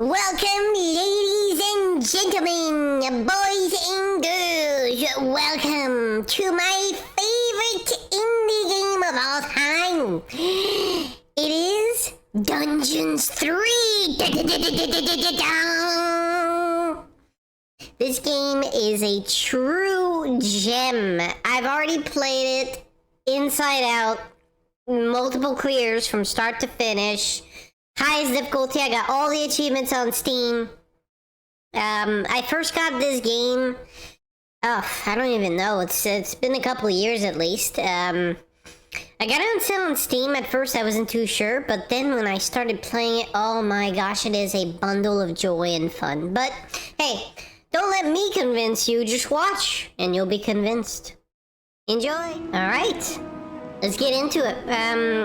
Welcome, ladies and gentlemen, boys and girls. Welcome to my favorite indie game of all time. It is Dungeons 3. This game is a true gem. I've already played it inside out, multiple clears from start to finish. Highest difficulty. I got all the achievements on Steam. I first got this game. Oh, I don't even know. It's been a couple of years at least. I got it on sale on Steam. At first, I wasn't too sure, but then when I started playing it, oh my gosh, it is a bundle of joy and fun. But hey, don't let me convince you. Just watch, and you'll be convinced. Enjoy. All right. Let's get into it.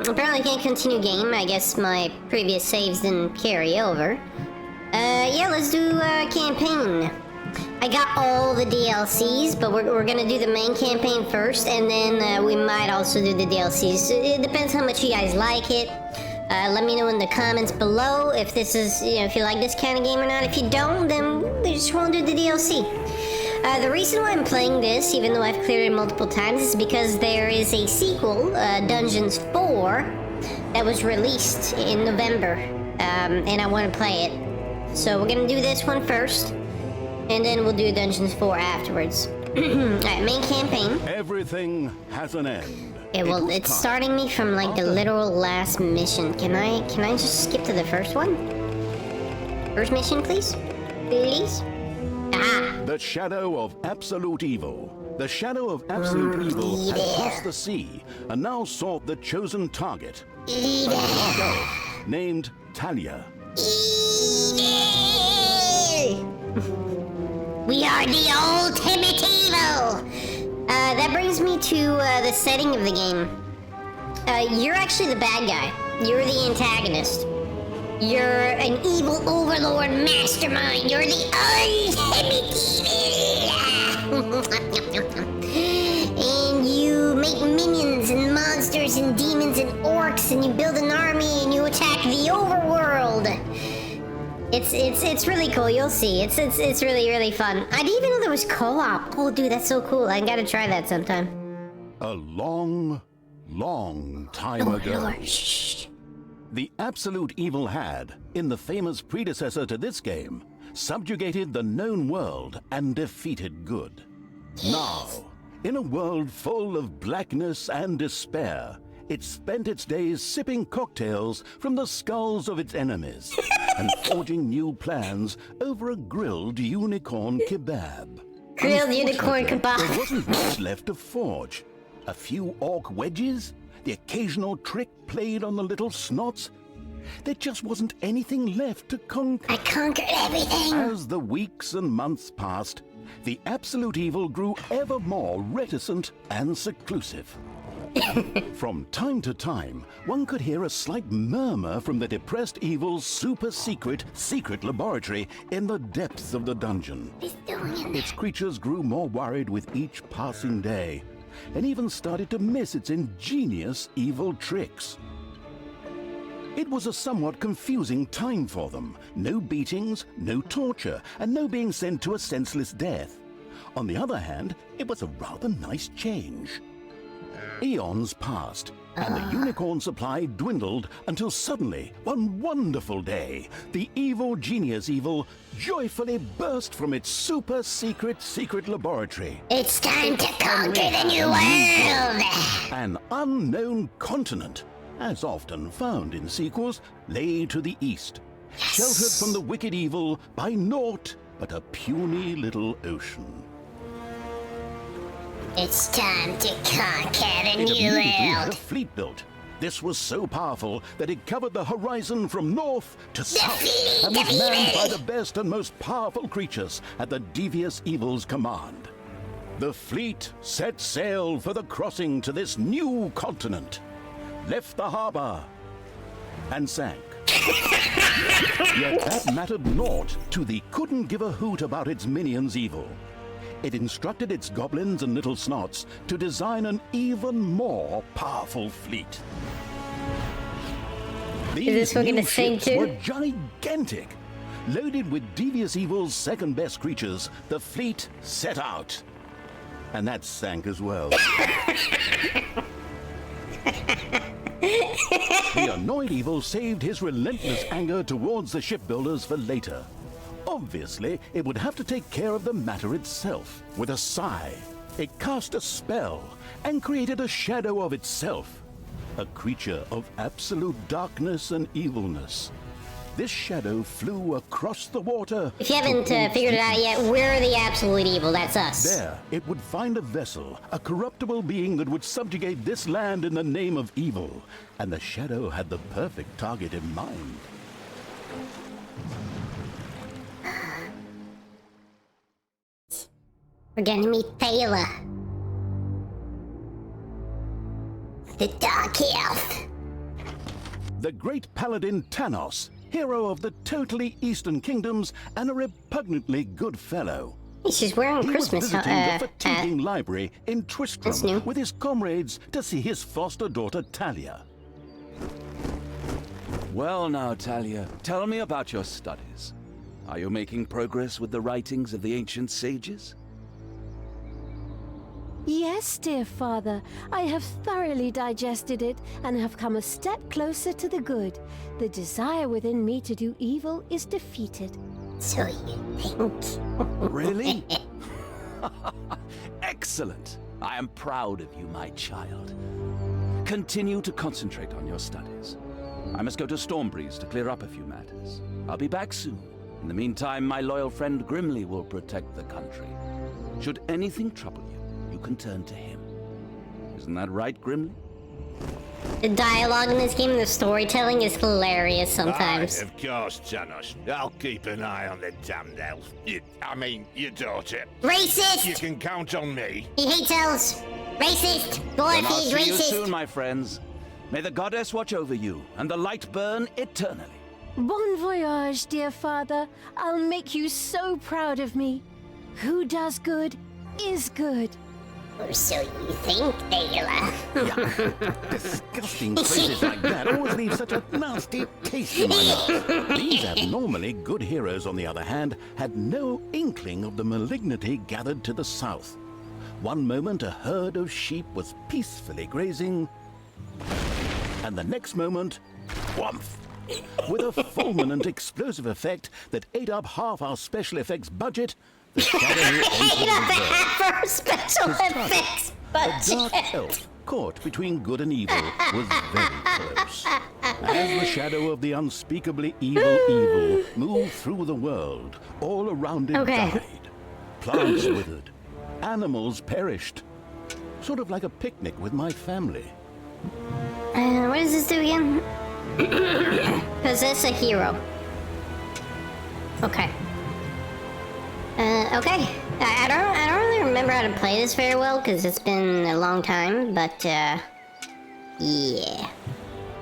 Apparently I can't continue game. I guess my previous saves didn't carry over. Yeah, let's do campaign. I got all the DLCs, but we're gonna do the main campaign first, and then we might also do the DLCs. It depends how much you guys like it. Let me know in the comments below if this is, if you like this kind of game or not. If you don't, then we just won't do the DLC. The reason why I'm playing this, even though I've cleared it multiple times, is because there is a sequel, Dungeons 4, that was released in November, and I want to play it. So we're gonna do this one first, and then we'll do Dungeons 4 afterwards. Alright, main campaign. Everything has an end. Well, it's starting me from like the literal last mission. Can I just skip to the first one? First mission, please? Please? Ah. The shadow of absolute evil. The shadow of absolute evil had crossed the sea and now sought the chosen target. A dark elf named Talia. We are the ultimate evil! That brings me to the setting of the game. You're actually the bad guy. You're the antagonist. You're an evil overlord mastermind. You're the ultimate evil. And you make minions and monsters and demons and orcs, and you build an army and you attack the overworld. It's really cool. You'll see. It's really fun. I didn't even know there was co-op. Oh, dude, that's so cool. I gotta try that sometime. A long time ago. Lord. Shh. The absolute evil had, in the famous predecessor to this game, subjugated the known world and defeated good. Now, in a world full of blackness and despair, it spent its days sipping cocktails from the skulls of its enemies and forging new plans over a grilled unicorn kebab. Grilled unicorn kebab. There wasn't much left to forge. A few orc wedges, the occasional trick played on the little snots. There just wasn't anything left to conquer. I conquered everything. As the weeks and months passed, the absolute evil grew ever more reticent and seclusive. From time to time, one could hear a slight murmur from the depressed evil's secret laboratory in the depths of the dungeon. Its creatures grew more worried with each passing day, and even started to miss its ingenious evil tricks. It was a somewhat confusing time for them. No beatings, no torture, and no being sent to a senseless death. On the other hand, it was a rather nice change. Eons passed, and the unicorn supply dwindled until suddenly, one wonderful day, the evil genius evil joyfully burst from its secret laboratory. It's time to conquer the new world! An unknown continent, as often found in sequels, lay to the east, sheltered from the wicked evil by naught but a puny little ocean. It's time to conquer the It new immediately had a world. fleet built. This was so powerful that it covered the horizon from north to south and was manned by the best and most powerful creatures at the devious evil's command. The fleet set sail for the crossing to this new continent, left the harbor, and sank. Yet that mattered naught to the couldn't give a hoot about its minions' evil. It instructed its goblins and little snots to design an even more powerful fleet. These Is this one new gonna sing ships too? were gigantic, loaded with Devious Evil's second-best creatures, the fleet set out. And that sank as well. The annoyed Evil saved his relentless anger towards the shipbuilders for later. Obviously, it would have to take care of the matter itself. With a sigh, it cast a spell and created a shadow of itself, a creature of absolute darkness and evilness. This shadow flew across the water. If you haven't figured it out yet, we're the absolute evil. That's us. There, it would find a vessel, a corruptible being that would subjugate this land in the name of evil. And the shadow had the perfect target in mind. We're gonna meet Thaler, the Dark Elf. The great paladin Tanos, hero of the totally Eastern Kingdoms and a repugnantly good fellow. She's wearing He Christmas was visiting the fatiguing library in Twistram with his comrades to see his foster daughter Talia. Well now, Talia, tell me about your studies. Are you making progress with the writings of the ancient sages? Yes, dear father, I have thoroughly digested it and have come a step closer to the good. The desire within me to do evil is defeated. So you think? Really? Excellent. I am proud of you, my child. Continue to concentrate on your studies. I must go to Stormbreeze to clear up a few matters. I'll be back soon. In the meantime, my loyal friend Grimly will protect the country. Should anything trouble you, you can turn to him. Isn't that right, Grimly? The dialogue in this game, the storytelling is hilarious sometimes. Aye, of course, Janos. I'll keep an eye on the damned elf. Your daughter. Racist! You can count on me. He hates elves. Racist! Then I'll Glorified see you racist! soon, my friends. May the goddess watch over you, and the light burn eternally. Bon voyage, dear father. I'll make you so proud of me. Who does good is good. Or so you think, Thaler. Disgusting phrases like that always leave such a nasty taste in my mouth. These abnormally good heroes, on the other hand, had no inkling of the malignity gathered to the south. One moment a herd of sheep was peacefully grazing, and the next moment, whumph! With a fulminant explosive effect that ate up half our special effects budget, the shadow entered the world. Half our special effects A budget. dark elf, caught between good and evil, was very close. As the shadow of the unspeakably evil moved through the world, all around it died. Plants withered. Animals perished. Sort of like a picnic with my family. What does this do again? Possess a hero. Okay. Okay. I don't really remember how to play this very well because it's been a long time, but yeah. The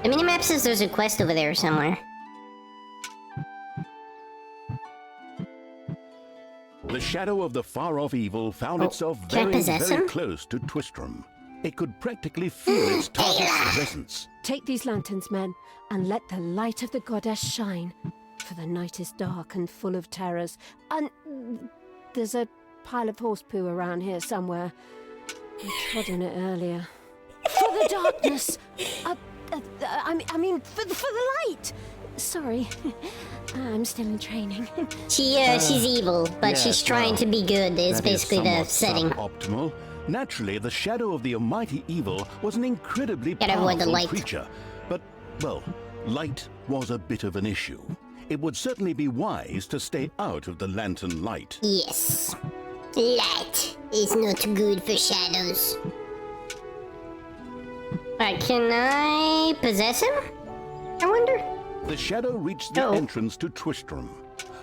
minimap says there's a quest over there somewhere. The shadow of the far-off evil found itself very, possess very him? close to Twistram. It could practically feel its target's presence. Take these lanterns, men, and let the light of the goddess shine. For the night is dark and full of terrors. And there's a pile of horse poo around here somewhere. I trod on it earlier. For the darkness! I mean, for the light! Sorry, I'm still in training. She's evil, but yes, she's trying to be good. Is That basically the somewhat setting. Suboptimal. Naturally, the shadow of the almighty evil was an incredibly Gotta avoid the powerful light. creature. But, well, light was a bit of an issue. It would certainly be wise to stay out of the lantern light. Yes. Light is not good for shadows. Alright, can I possess him? I wonder. The shadow reached the Oh. entrance to Twistram.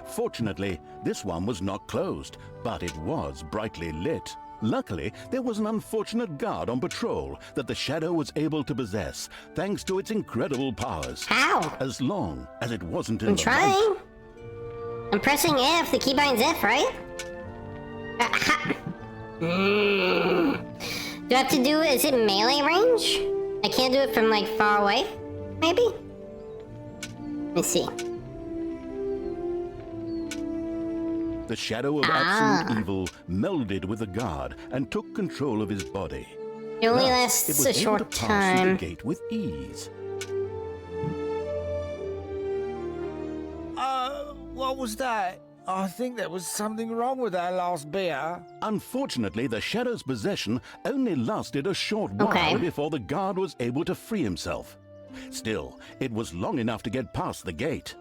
Fortunately, this one was not closed, but it was brightly lit. Luckily, there was an unfortunate guard on patrol that the shadow was able to possess, thanks to its incredible powers. How? As long as it wasn't in I'm the trying. light. I'm pressing F. The keybind's F, right? Do I have to do? Is it melee range? I can't do it from like far away. Maybe. Let me see. the shadow of absolute evil melded with the guard and took control of his body. It only Thus, it lasts was a able short to pass through time. the gate with ease. What was that? I think there was something wrong with our last beer. Unfortunately, the shadow's possession only lasted a short while Okay. before the guard was able to free himself. Still, it was long enough to get past the gate.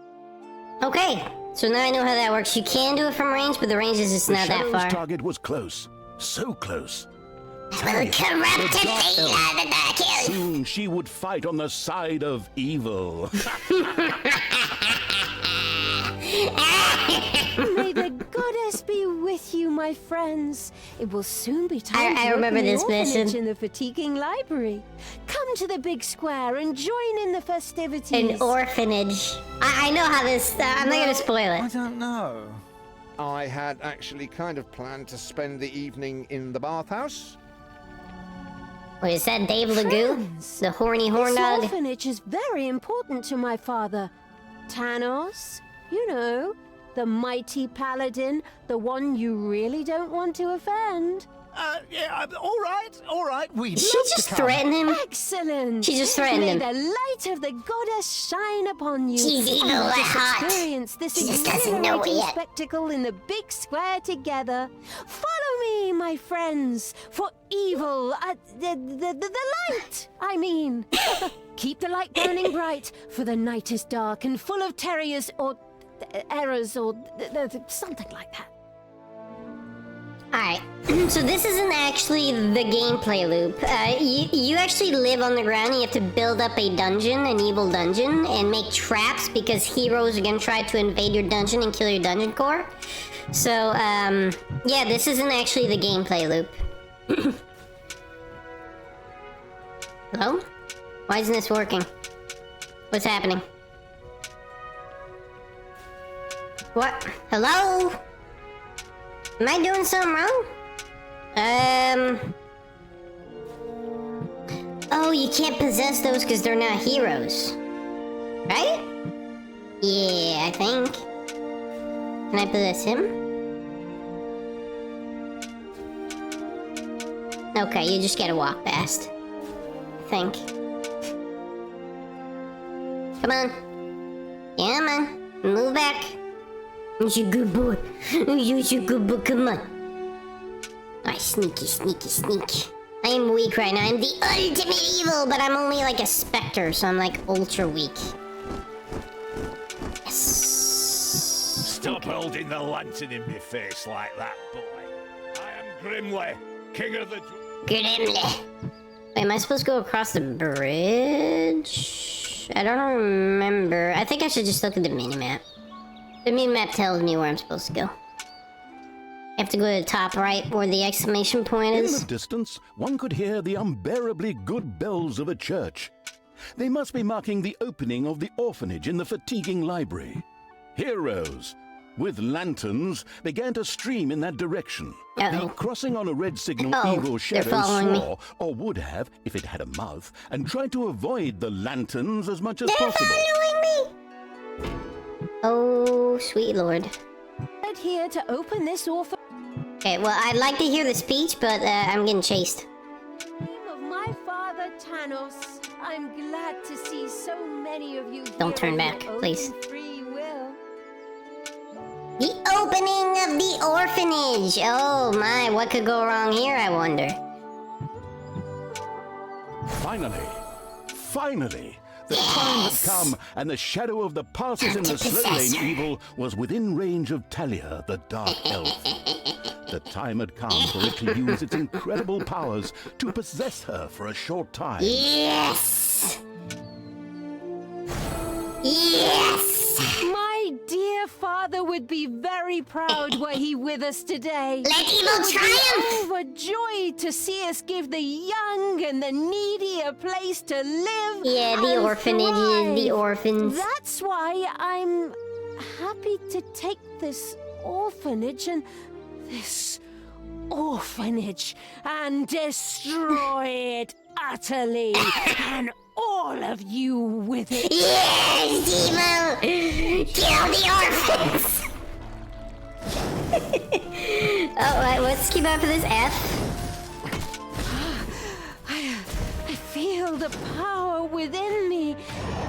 Okay, so now I know how that works. You can do it from range, but the range is just The not that shadow's far. target was close. So close. Corrupt The dark elf. the dark elf. Soon she would fight on the side of evil. May the goddess be with you, my friends. It will soon be time I to remember open the this orphanage mission. in the fatiguing library. Come to the big square and join in the festivities. An orphanage. I know how this. I'm not gonna spoil I it. don't know. I had actually kind of planned to spend the evening in the bathhouse. Wait, is that Dave Legoo? Friends, The horny horn This dog? orphanage is very important to my father. Thanos, you know, the mighty paladin, the one you really don't want to offend. Yeah, all right. We'd Did she love to just come. threaten him? Excellent! She just threatened May him. the light of the goddess shine upon you. She's evil and let at us heart. experience this She just doesn't know it exhilarating yet. spectacle in the big square together. Follow me, my friends, for evil, the light, I mean. Keep the light burning bright, for the night is dark and full of terriers or errors or something like that. Alright, so this isn't actually the gameplay loop. You actually live on the ground. You have to build up a dungeon, an evil dungeon, and make traps because heroes are gonna try to invade your dungeon and kill your dungeon core. So, yeah, this isn't actually the gameplay loop. Hello? Why isn't this working? What's happening? What? Hello? Am I doing something wrong? Oh, you can't possess those because they're not heroes. Right? Yeah, I think. Can I possess him? Okay, you just gotta walk past. I think. Come on. Come on. Move back. You're a good boy. You're a good boy. Come on. Alright, sneaky, sneaky, sneak. I am weak right now. I'm the ultimate evil, but I'm only like a specter, so I'm like ultra weak. Yes. Stop holding the lantern in my face like that, boy. I am Grimly, king of the... Grimly. Wait, am I supposed to go across the bridge? I don't remember. I think I should just look at the minimap. The minimap tells me where I'm supposed to go. I have to go to the top right where the exclamation point In is. the distance, one could hear the unbearably good bells of a church. They must be marking the opening of the orphanage in the fatiguing library. Heroes, with lanterns, began to stream in that direction. Uh-oh. The crossing on a red signal Oh, evil they're shadow following me. saw, or would have, if it had a mouth, and tried to avoid the lanterns as much as They're possible. following me! Oh, sweet lord. Right here to open this orphanage. Okay, well, I'd like to hear the speech, but I'm getting chased. In the name of my father Thanos, I'm glad to see so many of you here. Don't turn in back, your please. open free will. The opening of the orphanage! Oh my, what could go wrong here, I wonder? Finally, the time had come, and the shadow of the passes in the slow lane evil was within range of Talia, the dark elf. The time had come for it to use its incredible powers to possess her for a short time. Yes! Yes! My dear father would be very proud were he with us today. Let evil triumph! Overjoyed to see us give the young and the needy a place to live. Yeah, the and orphanages, thrive. the orphans. That's why I'm happy to take this orphanage and destroy it utterly, and all of you with it. Yes, evil! Kill the orphans! let's keep after this F. I feel the power within me.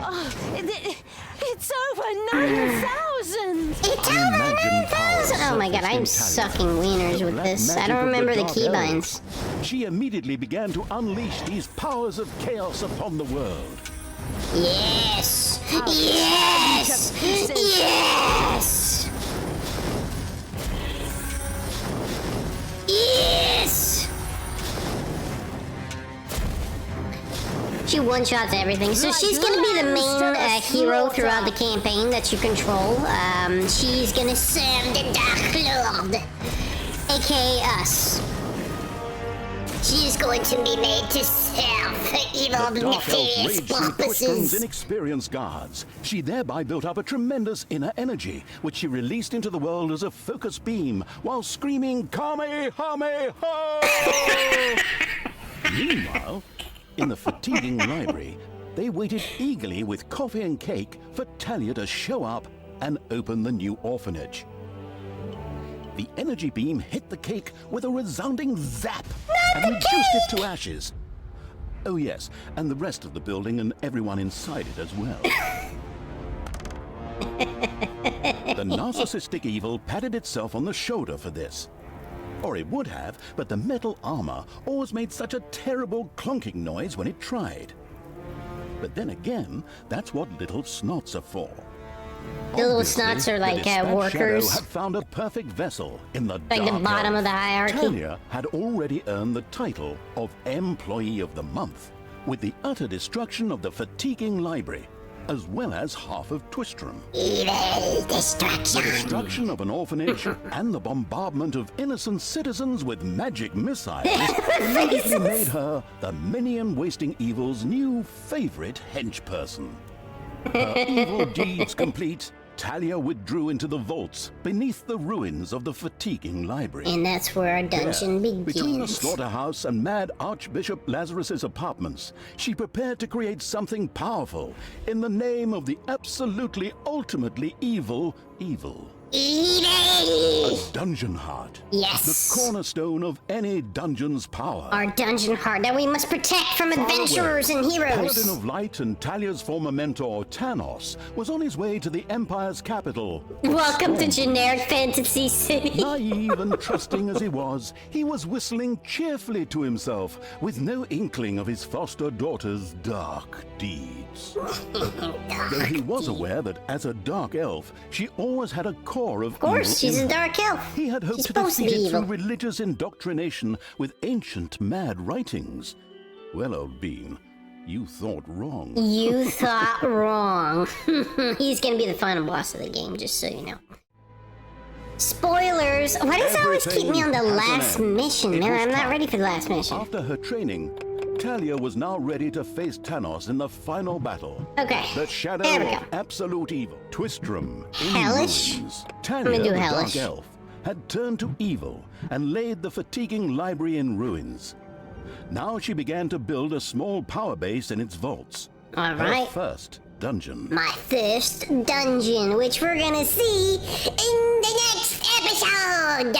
Oh, it's over 9,000. It's over 9,000. Oh my god, I'm sucking wieners with this. I don't remember the keybinds. She immediately began to unleash these powers of chaos upon the world. Yes! Yes! Yes! Yes! She one-shots everything, so she's gonna be the main hero throughout the campaign that you control. She's gonna serve the Dark Lord, aka us. She is going to be made to serve for evil, nefarious purposes. Inexperienced guards. She thereby built up a tremendous inner energy, which she released into the world as a focus beam, while screaming Kamehameha! Meanwhile, in the fatiguing library, they waited eagerly with coffee and cake for Talia to show up and open the new orphanage. The energy beam hit the cake with a resounding zap and reduced it to ashes. Oh yes, and the rest of the building and everyone inside it as well. The narcissistic evil patted itself on the shoulder for this. Or it would have, but the metal armor always made such a terrible clonking noise when it tried. But then again, that's what little snots are for. The little snots are like workers. Shadow had found a perfect vessel in the Like the dark bottom elf. of the hierarchy. Talia had already earned the title of Employee of the Month, with the utter destruction of the fatiguing library, as well as half of Twistram. Evil destruction. The destruction of an orphanage and the bombardment of innocent citizens with magic missiles immediately made her the minion-wasting evil's new favorite henchperson. Her evil deeds complete, Talia withdrew into the vaults beneath the ruins of the fatiguing library. And that's where our dungeon begins. Between the slaughterhouse and mad Archbishop Lazarus's apartments, she prepared to create something powerful in the name of the absolutely ultimately evil. Evil! A dungeon heart. Yes. The cornerstone of any dungeon's power. Our dungeon heart that we must protect from adventurers and heroes. Paladin of Light and Talia's former mentor, Tanos, was on his way to the Empire's capital. Welcome to generic fantasy city. Naive and trusting as he was whistling cheerfully to himself, with no inkling of his foster daughter's dark deeds. Though he was aware that as a dark elf, she always had a core of course, she's evil a in her. dark elf. He had hoped She's to supposed to defeat be it evil. through religious indoctrination with ancient mad writings. Well, old bean, you thought wrong. You thought wrong. He's gonna be the final boss of the game, just so you know. Spoilers! Why does it always keep me on the Everything last has an end. mission? It No, was I'm not time. ready for the last mission. After her training, Talia was now ready to face Tanos in the final battle. Okay, The shadow there we go. of absolute evil, Twistram. in Hellish? ruins. I'm Talia, gonna do the hellish. dark elf, had turned to evil and laid the fatiguing library in ruins. Now she began to build a small power base in its vaults. All Her right. first dungeon. My first dungeon, which we're gonna see in the next episode.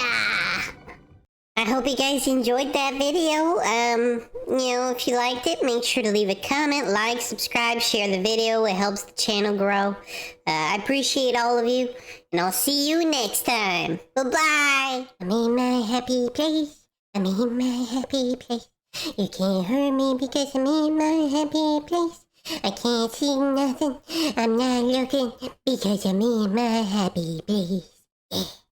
I hope you guys enjoyed that video. If you liked it, make sure to leave a comment, like, subscribe, share the video. It helps the channel grow. I appreciate all of you, and I'll see you next time. Bye-bye. I'm in my happy place. I'm in my happy place. You can't hurt me because I'm in my happy place. I can't see nothing. I'm not looking because I'm in my happy place. Yeah.